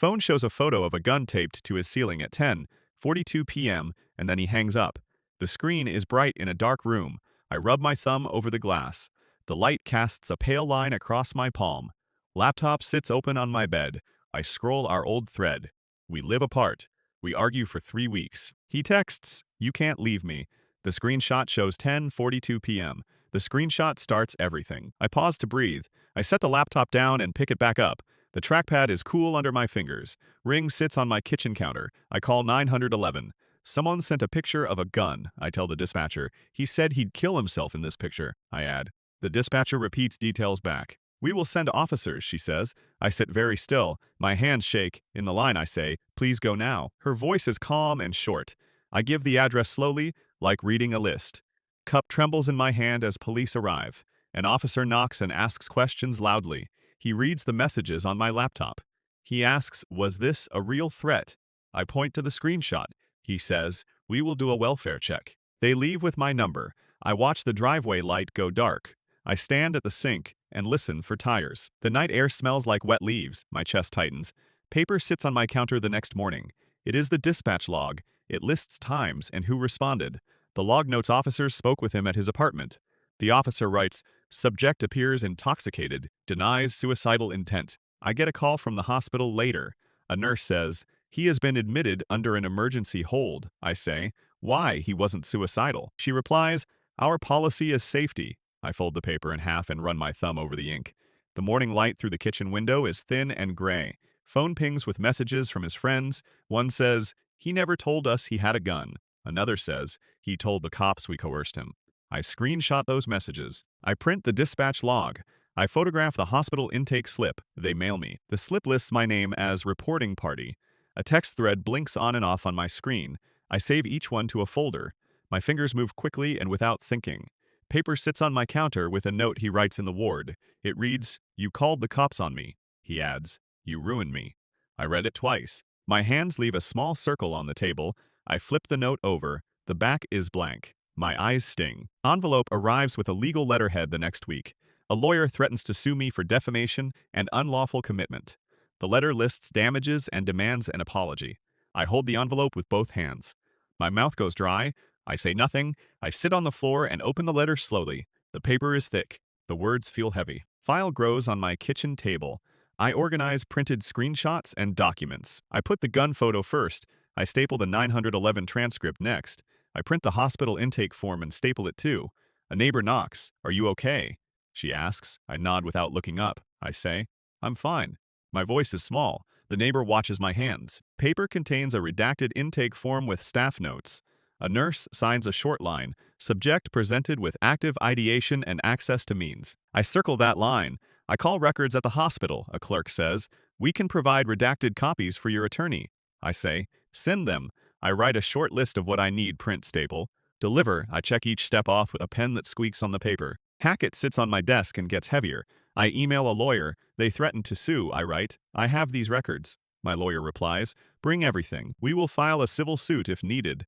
Phone shows a photo of a gun taped to his ceiling at 10:42 p.m., and then he hangs up. The screen is bright in a dark room. I rub my thumb over the glass. The light casts a pale line across my palm. Laptop sits open on my bed. I scroll our old thread. We live apart. We argue for 3 weeks. He texts, "You can't leave me." The screenshot shows 10:42 p.m. The screenshot starts everything. I pause to breathe. I set the laptop down and pick it back up. The trackpad is cool under my fingers. Ring sits on my kitchen counter. I call 911. "Someone sent a picture of a gun," I tell the dispatcher. "He said he'd kill himself in this picture," I add. The dispatcher repeats details back. "We will send officers," she says. I sit very still. My hands shake. In the line I say, "Please go now." Her voice is calm and short. I give the address slowly, like reading a list. Cup trembles in my hand as police arrive. An officer knocks and asks questions loudly. He reads the messages on my laptop. He asks, "Was this a real threat?" I point to the screenshot. He says, "We will do a welfare check." They leave with my number. I watch the driveway light go dark. I stand at the sink and listen for tires. The night air smells like wet leaves. My chest tightens. Paper sits on my counter the next morning. It is the dispatch log. It lists times and who responded. The log notes officers spoke with him at his apartment. The officer writes, "Subject appears intoxicated, denies suicidal intent." I get a call from the hospital later. A nurse says, "He has been admitted under an emergency hold." I say, "Why? He wasn't suicidal." She replies, "Our policy is safety." I fold the paper in half and run my thumb over the ink. The morning light through the kitchen window is thin and gray. Phone pings with messages from his friends. One says, "He never told us he had a gun." Another says, "He told the cops we coerced him." I screenshot those messages. I print the dispatch log. I photograph the hospital intake slip. They mail me. The slip lists my name as reporting party. A text thread blinks on and off on my screen. I save each one to a folder. My fingers move quickly and without thinking. Paper sits on my counter with a note he writes in the ward. It reads, "You called the cops on me." He adds, "You ruined me." I read it twice. My hands leave a small circle on the table. I flip the note over. The back is blank. My eyes sting. Envelope arrives with a legal letterhead the next week. A lawyer threatens to sue me for defamation and unlawful commitment. The letter lists damages and demands an apology. I hold the envelope with both hands. My mouth goes dry. I say nothing. I sit on the floor and open the letter slowly. The paper is thick. The words feel heavy. File grows on my kitchen table. I organize printed screenshots and documents. I put the gun photo first. I staple the 911 transcript next. I print the hospital intake form and staple it too. A neighbor knocks. "Are you okay?" She asks. I nod without looking up. I say, "I'm fine." My voice is small. The neighbor watches my hands. Paper contains a redacted intake form with staff notes. A nurse signs a short line. "Subject presented with active ideation and access to means." I circle that line. I call records at the hospital. A clerk says, "We can provide redacted copies for your attorney." I say, "Send them." I write a short list of what I need, print, staple. Deliver. I check each step off with a pen that squeaks on the paper. Packet sits on my desk and gets heavier. I email a lawyer. "They threaten to sue," I write. "I have these records." My lawyer replies, "Bring everything. We will file a civil suit if needed."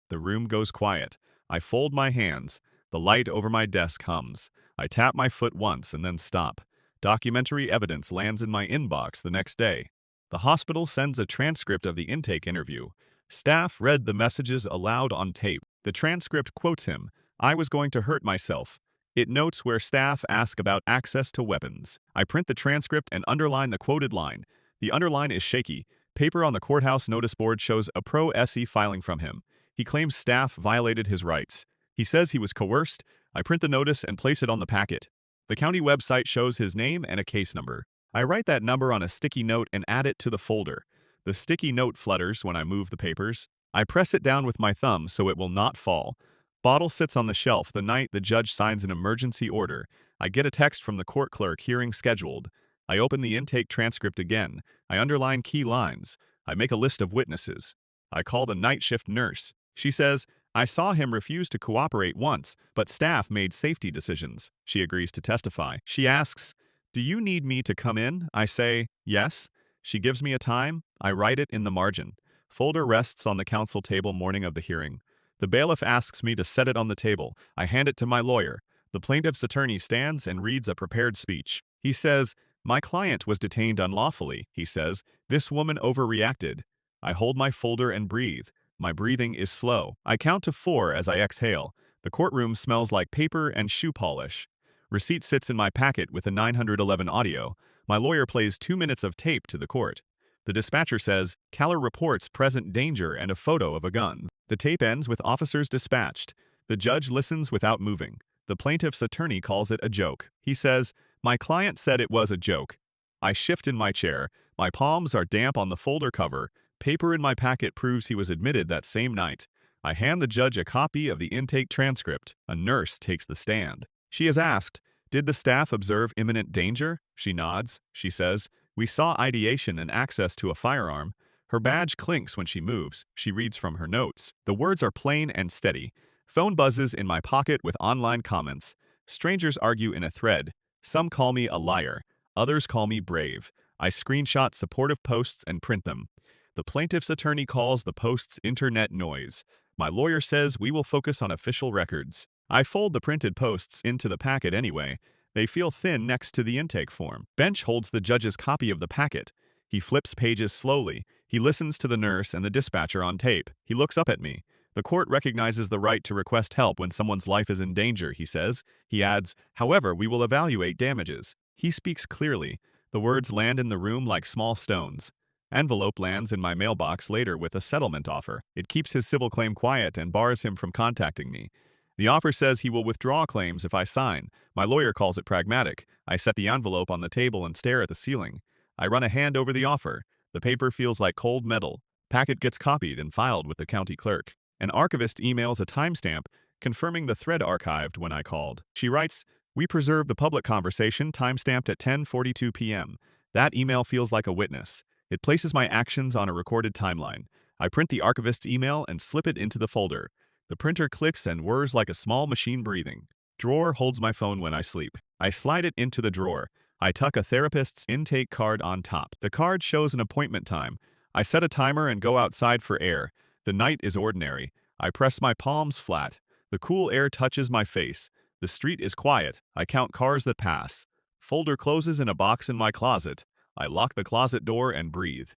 The room goes quiet. I fold my hands. The light over my desk hums. I tap my foot once and then stop. Documentary evidence lands in my inbox the next day. The hospital sends a transcript of the intake interview. Staff read the messages aloud on tape. The transcript quotes him, "I was going to hurt myself." It notes where staff ask about access to weapons. I print the transcript and underline the quoted line. The underline is shaky. Paper on the courthouse notice board shows a pro se filing from him. He claims staff violated his rights. He says he was coerced. I print the notice and place it on the packet. The county website shows his name and a case number. I write that number on a sticky note and add it to the folder. The sticky note flutters when I move the papers. I press it down with my thumb so it will not fall. Bottle sits on the shelf the night the judge signs an emergency order. I get a text from the court clerk, "Hearing scheduled." I open the intake transcript again. I underline key lines. I make a list of witnesses. I call the night shift nurse. She says, "I saw him refuse to cooperate once, but staff made safety decisions." She agrees to testify. She asks, "Do you need me to come in?" I say, "Yes." She gives me a time. I write it in the margin. Folder rests on the counsel table morning of the hearing. The bailiff asks me to set it on the table. I hand it to my lawyer. The plaintiff's attorney stands and reads a prepared speech. He says, My client was detained unlawfully, he says. This woman overreacted. I hold my folder and breathe. My breathing is slow. I count to 4 as I exhale. The courtroom smells like paper and shoe polish. Receipt sits in my packet with a 911 audio. My lawyer plays 2 minutes of tape to the court. The dispatcher says, Caller reports present danger and a photo of a gun. The tape ends with officers dispatched. The judge listens without moving. The plaintiff's attorney calls it a joke. He says, My client said it was a joke. I shift in my chair. My palms are damp on the folder cover. Paper in my packet proves he was admitted that same night. I hand the judge a copy of the intake transcript. A nurse takes the stand. She is asked, Did the staff observe imminent danger? She nods. She says, We saw ideation and access to a firearm. Her badge clinks when she moves. She reads from her notes. The words are plain and steady. Phone buzzes in my pocket with online comments. Strangers argue in a thread. Some call me a liar. Others call me brave. I screenshot supportive posts and print them. The plaintiff's attorney calls the posts internet noise. My lawyer says we will focus on official records. I fold the printed posts into the packet anyway. They feel thin next to the intake form. Bench holds the judge's copy of the packet. He flips pages slowly. He listens to the nurse and the dispatcher on tape. He looks up at me. The court recognizes the right to request help when someone's life is in danger, he says. He adds, However, we will evaluate damages. He speaks clearly. The words land in the room like small stones. Envelope lands in my mailbox later with a settlement offer. It keeps his civil claim quiet and bars him from contacting me. The offer says he will withdraw claims if I sign. My lawyer calls it pragmatic. I set the envelope on the table and stare at the ceiling. I run a hand over the offer. The paper feels like cold metal. Packet gets copied and filed with the county clerk. An archivist emails a timestamp confirming the thread archived when I called. She writes, We preserved the public conversation timestamped at 10:42 p.m. That email feels like a witness. It places my actions on a recorded timeline. I print the archivist's email and slip it into the folder. The printer clicks and whirs like a small machine breathing. Drawer holds my phone when I sleep. I slide it into the drawer. I tuck a therapist's intake card on top. The card shows an appointment time. I set a timer and go outside for air. The night is ordinary. I press my palms flat. The cool air touches my face. The street is quiet. I count cars that pass. Folder closes in a box in my closet. I lock the closet door and breathe.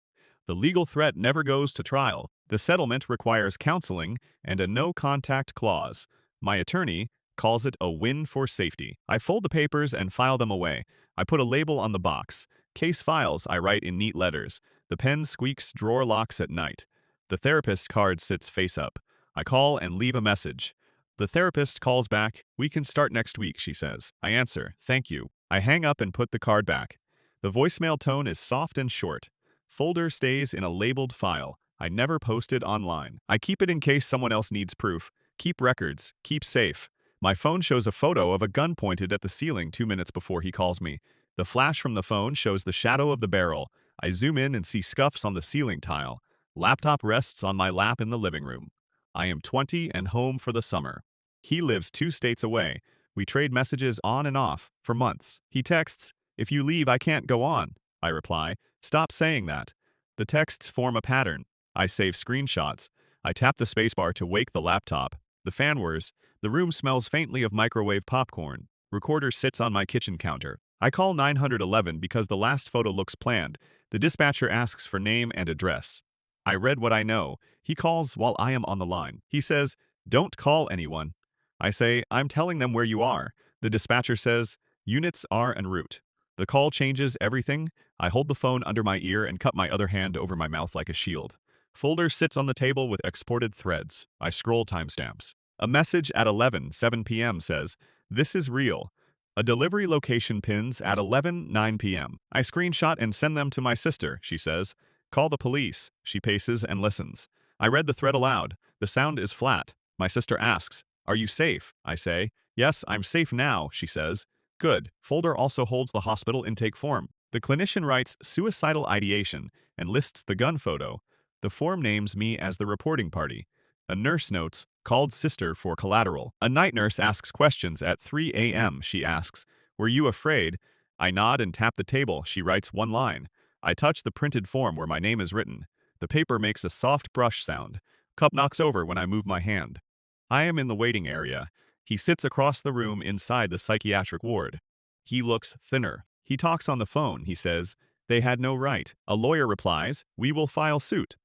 The legal threat never goes to trial. The settlement requires counseling and a no-contact clause. My attorney calls it a win for safety. I fold the papers and file them away. I put a label on the box. Case files, I write in neat letters. The pen squeaks, drawer locks at night. The therapist's card sits face up. I call and leave a message. The therapist calls back. We can start next week, she says. I answer, thank you. I hang up and put the card back. The voicemail tone is soft and short. Folder stays in a labeled file. I never post it online. I keep it in case someone else needs proof. Keep records. Keep safe. My phone shows a photo of a gun pointed at the ceiling 2 minutes before he calls me. The flash from the phone shows the shadow of the barrel. I zoom in and see scuffs on the ceiling tile. Laptop rests on my lap in the living room. I am 20 and home for the summer. He lives 2 states away. We trade messages on and off for months. He texts, If you leave, I can't go on. I reply, Stop saying that. The texts form a pattern. I save screenshots. I tap the spacebar to wake the laptop. The fan whirs. The room smells faintly of microwave popcorn. Recorder sits on my kitchen counter. I call 911 because the last photo looks planned. The dispatcher asks for name and address. I read what I know. He calls while I am on the line. He says, Don't call anyone. I say, I'm telling them where you are. The dispatcher says, Units are en route. The call changes everything. I hold the phone under my ear and cup my other hand over my mouth like a shield. Folder sits on the table with exported threads. I scroll timestamps. A message at 11:07 p.m. says, This is real. A delivery location pins at 11:09 p.m. I screenshot and send them to my sister, she says. Call the police. She paces and listens. I read the thread aloud. The sound is flat. My sister asks, Are you safe? I say, Yes, I'm safe now, she says. Good. Folder also holds the hospital intake form. The clinician writes suicidal ideation and lists the gun photo. The form names me as the reporting party. A nurse notes, called sister for collateral. A night nurse asks questions at 3 a.m. She asks, Were you afraid? I nod and tap the table. She writes one line. I touch the printed form where my name is written. The paper makes a soft brush sound. Cup knocks over when I move my hand. I am in the waiting area. He sits across the room inside the psychiatric ward. He looks thinner. He talks on the phone, he says. They had no right. A lawyer replies, we will file suit.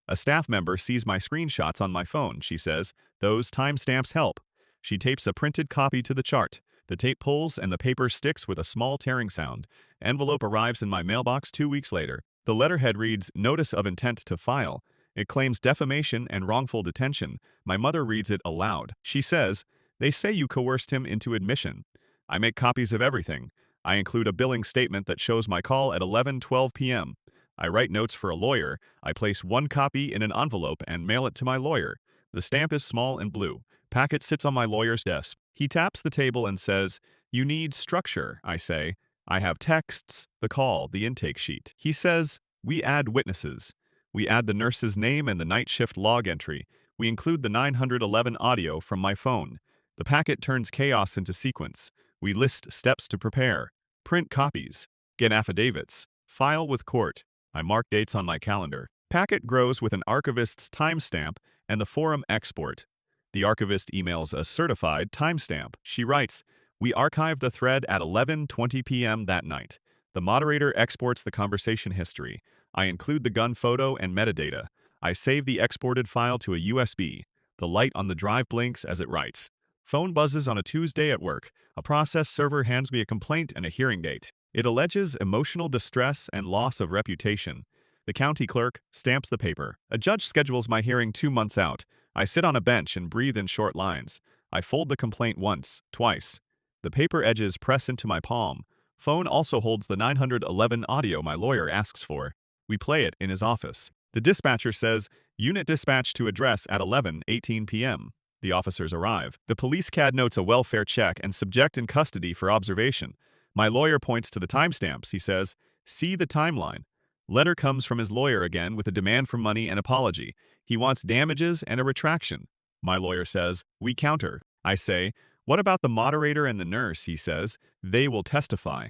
A staff member sees my screenshots on my phone, she says. Those timestamps help. She tapes a printed copy to the chart. The tape pulls and the paper sticks with a small tearing sound. Envelope arrives in my mailbox 2 weeks later. The letterhead reads, Notice of Intent to File. It claims defamation and wrongful detention. My mother reads it aloud. She says, they say you coerced him into admission. I make copies of everything. I include a billing statement that shows my call at 11:12 p.m. I write notes for a lawyer. I place one copy in an envelope and mail it to my lawyer. The stamp is small and blue. Packet sits on my lawyer's desk. He taps the table and says, you need structure, I say. I have texts, the call, the intake sheet. He says, we add witnesses. We add the nurse's name and the night shift log entry. We include the 911 audio from my phone. The packet turns chaos into sequence. We list steps to prepare. Print copies. Get affidavits. File with court. I mark dates on my calendar. Packet grows with an archivist's timestamp and the forum export. The archivist emails a certified timestamp. She writes, we archive the thread at 11:20 p.m. that night. The moderator exports the conversation history. I include the gun photo and metadata. I save the exported file to a USB. The light on the drive blinks as it writes. Phone buzzes on a Tuesday at work. A process server hands me a complaint and a hearing date. It alleges emotional distress and loss of reputation. The county clerk stamps the paper. A judge schedules my hearing 2 months out. I sit on a bench and breathe in short lines. I fold the complaint once, twice. The paper edges press into my palm. Phone also holds the 911 audio my lawyer asks for. We play it in his office. The dispatcher says, unit dispatch to address at 11:18 p.m. The officers arrive. The police CAD notes a welfare check and subject in custody for observation. My lawyer points to the timestamps. He says, see the timeline. Letter comes from his lawyer again with a demand for money and apology. He wants damages and a retraction. My lawyer says, we counter. I say, what about the moderator and the nurse? He says, they will testify.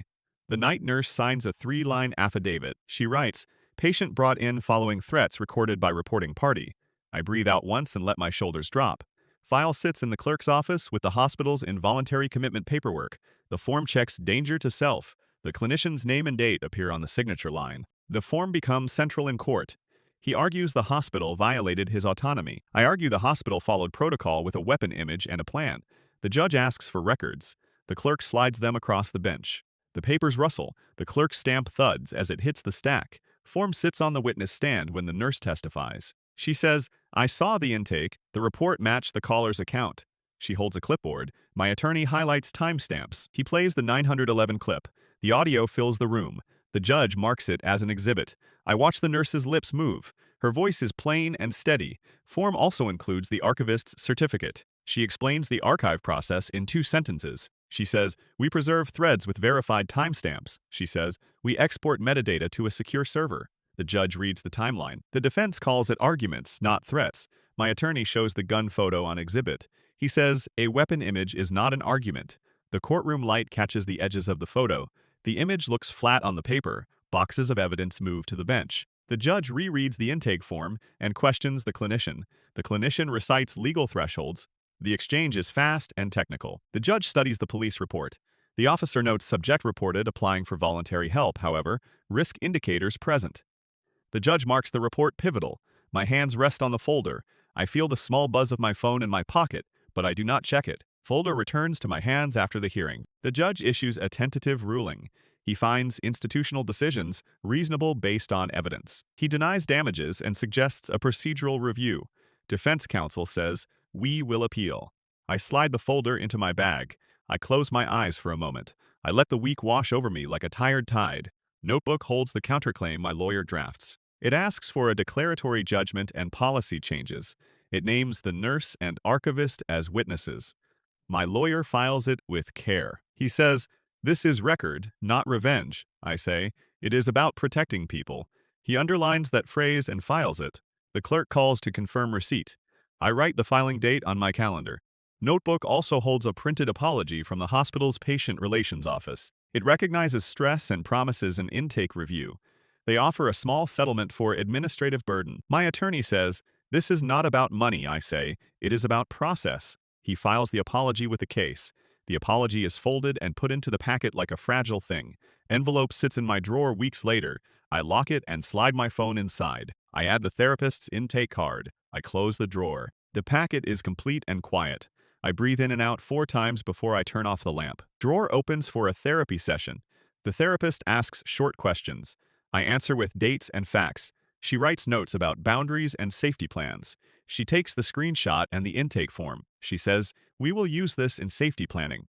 The night nurse signs a 3-line affidavit. She writes, patient brought in following threats recorded by reporting party. I breathe out once and let my shoulders drop. File sits in the clerk's office with the hospital's involuntary commitment paperwork. The form checks danger to self. The clinician's name and date appear on the signature line. The form becomes central in court. He argues the hospital violated his autonomy. I argue the hospital followed protocol with a weapon image and a plan. The judge asks for records. The clerk slides them across the bench. The papers rustle. The clerk's stamp thuds as it hits the stack. Form sits on the witness stand when the nurse testifies. She says, I saw the intake. The report matched the caller's account. She holds a clipboard. My attorney highlights timestamps. He plays the 911 clip. The audio fills the room. The judge marks it as an exhibit. I watch the nurse's lips move. Her voice is plain and steady. Form also includes the archivist's certificate. She explains the archive process in 2 sentences. She says, we preserve threads with verified timestamps. She says, we export metadata to a secure server. The judge reads the timeline. The defense calls it arguments, not threats. My attorney shows the gun photo on exhibit. He says, a weapon image is not an argument. The courtroom light catches the edges of the photo. The image looks flat on the paper. Boxes of evidence move to the bench. The judge rereads the intake form and questions the clinician. The clinician recites legal thresholds. The exchange is fast and technical. The judge studies the police report. The officer notes subject reported applying for voluntary help, however, risk indicators present. The judge marks the report pivotal. My hands rest on the folder. I feel the small buzz of my phone in my pocket, but I do not check it. Folder returns to my hands after the hearing. The judge issues a tentative ruling. He finds institutional decisions reasonable based on evidence. He denies damages and suggests a procedural review. Defense counsel says, we will appeal. I slide the folder into my bag. I close my eyes for a moment. I let the week wash over me like a tired tide. Notebook holds the counterclaim my lawyer drafts. It asks for a declaratory judgment and policy changes. It names the nurse and archivist as witnesses. My lawyer files it with care. He says, this is record, not revenge. I say, it is about protecting people. He underlines that phrase and files it. The clerk calls to confirm receipt. I write the filing date on my calendar. Notebook also holds a printed apology from the hospital's patient relations office. It recognizes stress and promises an intake review. They offer a small settlement for administrative burden. My attorney says, this is not about money, I say. It is about process. He files the apology with the case. The apology is folded and put into the packet like a fragile thing. Envelope sits in my drawer weeks later. I lock it and slide my phone inside. I add the therapist's intake card. I close the drawer. The packet is complete and quiet. I breathe in and out 4 times before I turn off the lamp. Drawer opens for a therapy session. The therapist asks short questions. I answer with dates and facts. She writes notes about boundaries and safety plans. She takes the screenshot and the intake form. She says, "We will use this in safety planning."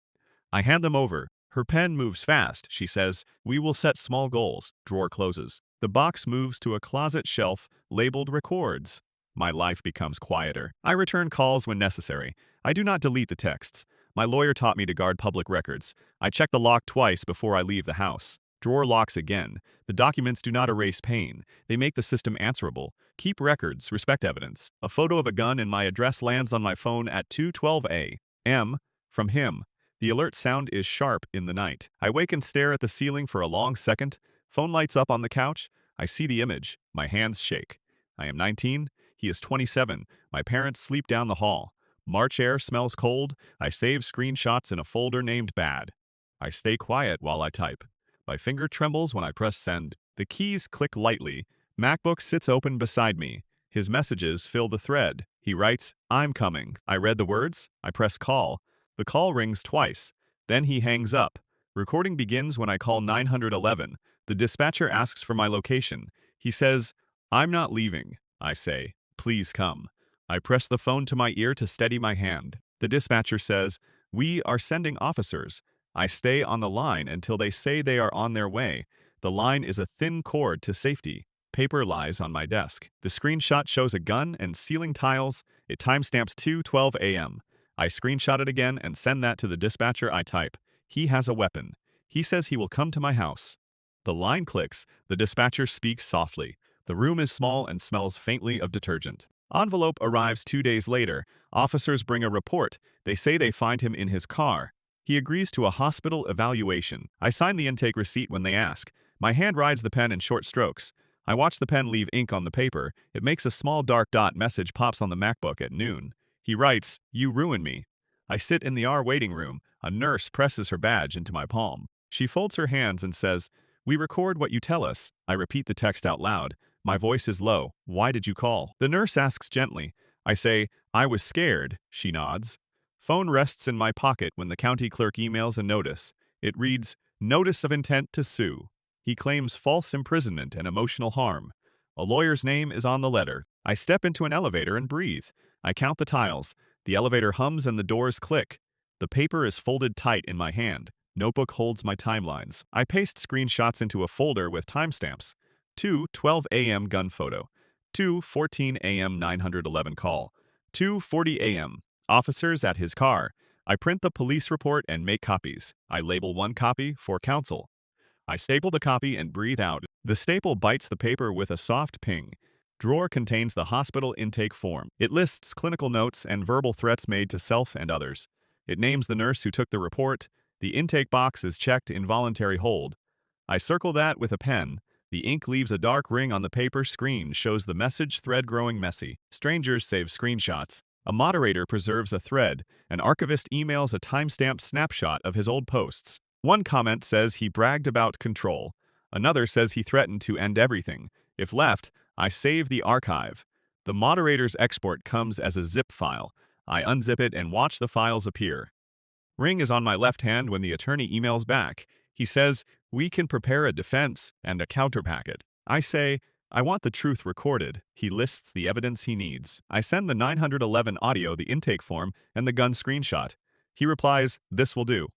I hand them over. Her pen moves fast. She says, "We will set small goals." Drawer closes. The box moves to a closet shelf labeled records. My life becomes quieter. I return calls when necessary. I do not delete the texts. My lawyer taught me to guard public records. I check the lock twice before I leave the house. Drawer locks again. The documents do not erase pain. They make the system answerable. Keep records, respect evidence. A photo of a gun in my address lands on my phone at 2:12 a.m. from him. The alert sound is sharp in the night. I wake and stare at the ceiling for a long second. Phone lights up on the couch. I see the image. My hands shake. I am 19. He is 27. My parents sleep down the hall. March air smells cold. I save screenshots in a folder named Bad. I stay quiet while I type. My finger trembles when I press send. The keys click lightly. MacBook sits open beside me. His messages fill the thread. He writes, "I'm coming." I read the words. I press call. The call rings twice. Then he hangs up. Recording begins when I call 911. The dispatcher asks for my location. He says, "I'm not leaving." I say, "Please come." I press the phone to my ear to steady my hand. The dispatcher says, "We are sending officers." I stay on the line until they say they are on their way. The line is a thin cord to safety. Paper lies on my desk. The screenshot shows a gun and ceiling tiles. It timestamps 2:12 a.m. I screenshot it again and send that to the dispatcher. I type, "He has a weapon. He says he will come to my house." The line clicks. The dispatcher speaks softly. The room is small and smells faintly of detergent. Envelope arrives 2 days later. Officers bring a report. They say they find him in his car. He agrees to a hospital evaluation. I sign the intake receipt when they ask. My hand rides the pen in short strokes. I watch the pen leave ink on the paper. It makes a small dark dot. Message pops on the MacBook at noon. He writes, "You ruin me." I sit in the waiting room. A nurse presses her badge into my palm. She folds her hands and says, "We record what you tell us." I repeat the text out loud. My voice is low. "Why did you call?" The nurse asks gently. I say, "I was scared." She nods. Phone rests in my pocket when the county clerk emails a notice. It reads, "Notice of intent to sue." He claims false imprisonment and emotional harm. A lawyer's name is on the letter. I step into an elevator and breathe. I count the tiles. The elevator hums and the doors click. The paper is folded tight in my hand. Notebook holds my timelines. I paste screenshots into a folder with timestamps. 2:12 a.m. gun photo. 2:14 a.m. 911 call. 2:40 a.m. Officers at his car. I print the police report and make copies. I label one copy for counsel. I staple the copy and breathe out. The staple bites the paper with a soft ping. Drawer contains the hospital intake form. It lists clinical notes and verbal threats made to self and others. It names the nurse who took the report. The intake box is checked involuntary hold. I circle that with a pen. The ink leaves a dark ring on the paper. Screen shows the message thread growing messy. Strangers save screenshots. A moderator preserves a thread. An archivist emails a timestamped snapshot of his old posts. One comment says he bragged about control. Another says he threatened to end everything. If left, I save the archive. The moderator's export comes as a zip file. I unzip it and watch the files appear. Ring is on my left hand when the attorney emails back. He says, "We can prepare a defense and a counter packet." I say, "I want the truth recorded." He lists the evidence he needs. I send the 911 audio, the intake form, and the gun screenshot. He replies, "This will do."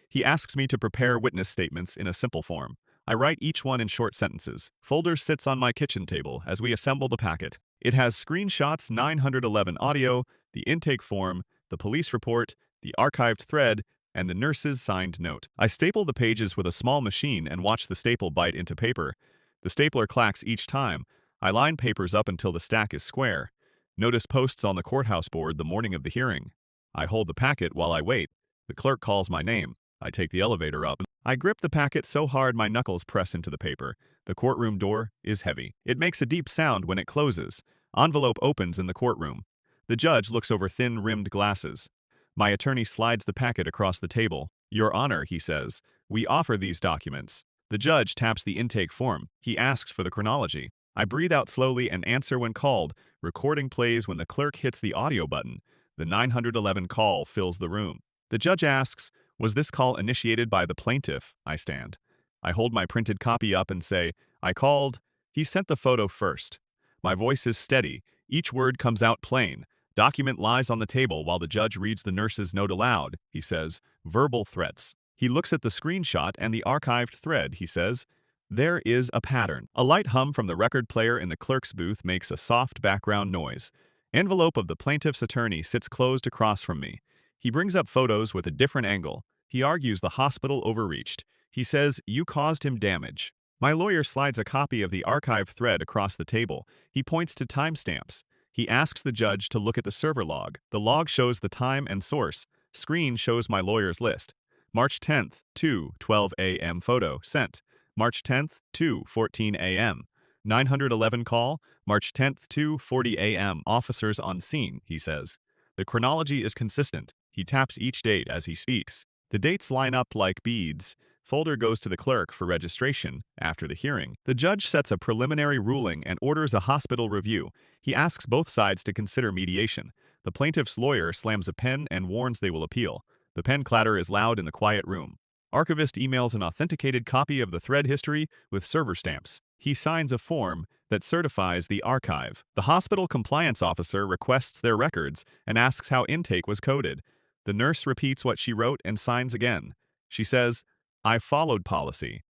He asks me to prepare witness statements in a simple form. I write each one in short sentences. Folder sits on my kitchen table as we assemble the packet. It has screenshots, 911 audio, the intake form, the police report, the archived thread, and the nurse's signed note. I staple the pages with a small machine and watch the staple bite into paper. The stapler clacks each time. I line papers up until the stack is square. Notice posts on the courthouse board the morning of the hearing. I hold the packet while I wait. The clerk calls my name. I take the elevator up. I grip the packet so hard my knuckles press into the paper. The courtroom door is heavy. It makes a deep sound when it closes. Envelope opens in the courtroom. The judge looks over thin-rimmed glasses. My attorney slides the packet across the table. Your Honor, he says, we offer these documents. The judge taps the intake form. He asks for the chronology. I breathe out slowly and answer when called. Recording plays when the clerk hits the audio button. The 911 call fills the room. The judge asks, was this call initiated by the plaintiff? I stand. I hold my printed copy up and say, I called. He sent the photo first. My voice is steady. Each word comes out plain. Document lies on the table while the judge reads the nurse's note aloud. He says, verbal threats. He looks at the screenshot and the archived thread. He says, there is a pattern. A light hum from the record player in the clerk's booth makes a soft background noise. Envelope of the plaintiff's attorney sits closed across from me. He brings up photos with a different angle. He argues the hospital overreached. He says, you caused him damage. My lawyer slides a copy of the archive thread across the table. He points to timestamps. He asks the judge to look at the server log. The log shows the time and source. Screen shows my lawyer's list. March 10th, 2:12 a.m. photo sent. March 10th, 2:14 a.m. 911 call. March 10th, 2:40 a.m. Officers on scene, he says. The chronology is consistent. He taps each date as he speaks. The dates line up like beads. Folder goes to the clerk for registration. After the hearing, the judge sets a preliminary ruling and orders a hospital review. He asks both sides to consider mediation. The plaintiff's lawyer slams a pen and warns they will appeal. The pen clatter is loud in the quiet room. Archivist emails an authenticated copy of the thread history with server stamps. He signs a form that certifies the archive. The hospital compliance officer requests their records and asks how intake was coded. The nurse repeats what she wrote and signs again. She says, I followed policy.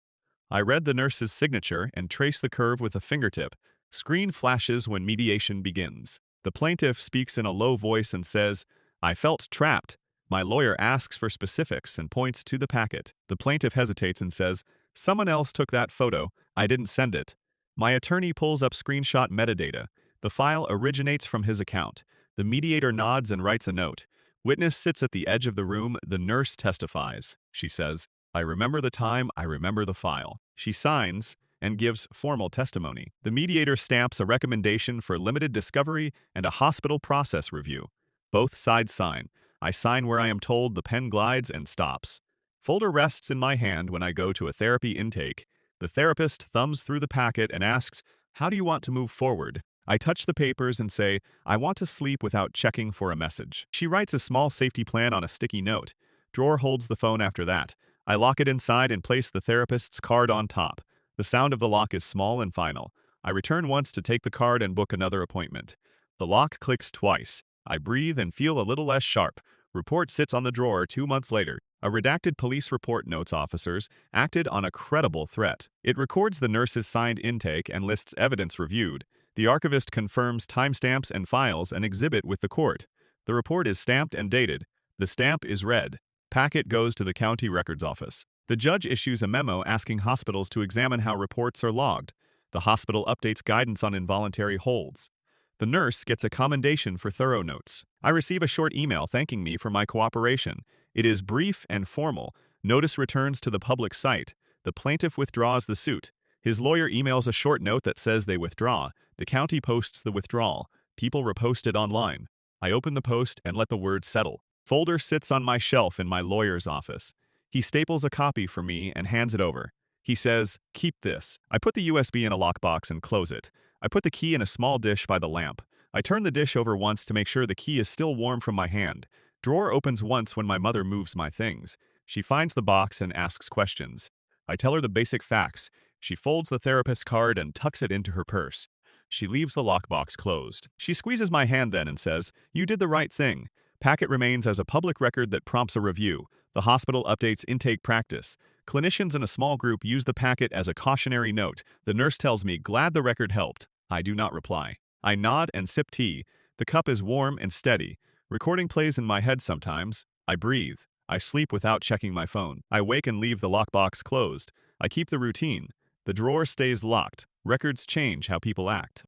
I read the nurse's signature and traced the curve with a fingertip. Screen flashes when mediation begins. The plaintiff speaks in a low voice and says, I felt trapped. My lawyer asks for specifics and points to the packet. The plaintiff hesitates and says, someone else took that photo. I didn't send it. My attorney pulls up screenshot metadata. The file originates from his account. The mediator nods and writes a note. Witness sits at the edge of the room. The nurse testifies. She says, I remember the time, I remember the file. She signs and gives formal testimony. The mediator stamps a recommendation for limited discovery and a hospital process review. Both sides sign. I sign where I am told. The pen glides and stops. Folder rests in my hand when I go to a therapy intake. The therapist thumbs through the packet and asks, how do you want to move forward? I touch the papers and say, I want to sleep without checking for a message. She writes a small safety plan on a sticky note. Drawer holds the phone after that. I lock it inside and place the therapist's card on top. The sound of the lock is small and final. I return once to take the card and book another appointment. The lock clicks twice. I breathe and feel a little less sharp. Report sits on the drawer 2 months later. A redacted police report notes officers acted on a credible threat. It records the nurse's signed intake and lists evidence reviewed. The archivist confirms timestamps and files an exhibit with the court. The report is stamped and dated. The stamp is read. Packet goes to the county records office. The judge issues a memo asking hospitals to examine how reports are logged. The hospital updates guidance on involuntary holds. The nurse gets a commendation for thorough notes. I receive a short email thanking me for my cooperation. It is brief and formal. Notice returns to the public site. The plaintiff withdraws the suit. His lawyer emails a short note that says they withdraw. The county posts the withdrawal. People repost it online. I open the post and let the word settle. Folder sits on my shelf in my lawyer's office. He staples a copy for me and hands it over. He says, keep this. I put the USB in a lockbox and close it. I put the key in a small dish by the lamp. I turn the dish over once to make sure the key is still warm from my hand. Drawer opens once when my mother moves my things. She finds the box and asks questions. I tell her the basic facts. She folds the therapist's card and tucks it into her purse. She leaves the lockbox closed. She squeezes my hand then and says, you did the right thing. Packet remains as a public record that prompts a review. The hospital updates intake practice. Clinicians in a small group use the packet as a cautionary note. The nurse tells me, glad the record helped. I do not reply. I nod and sip tea. The cup is warm and steady. Recording plays in my head sometimes. I breathe. I sleep without checking my phone. I wake and leave the lockbox closed. I keep the routine. The drawer stays locked. Records change how people act.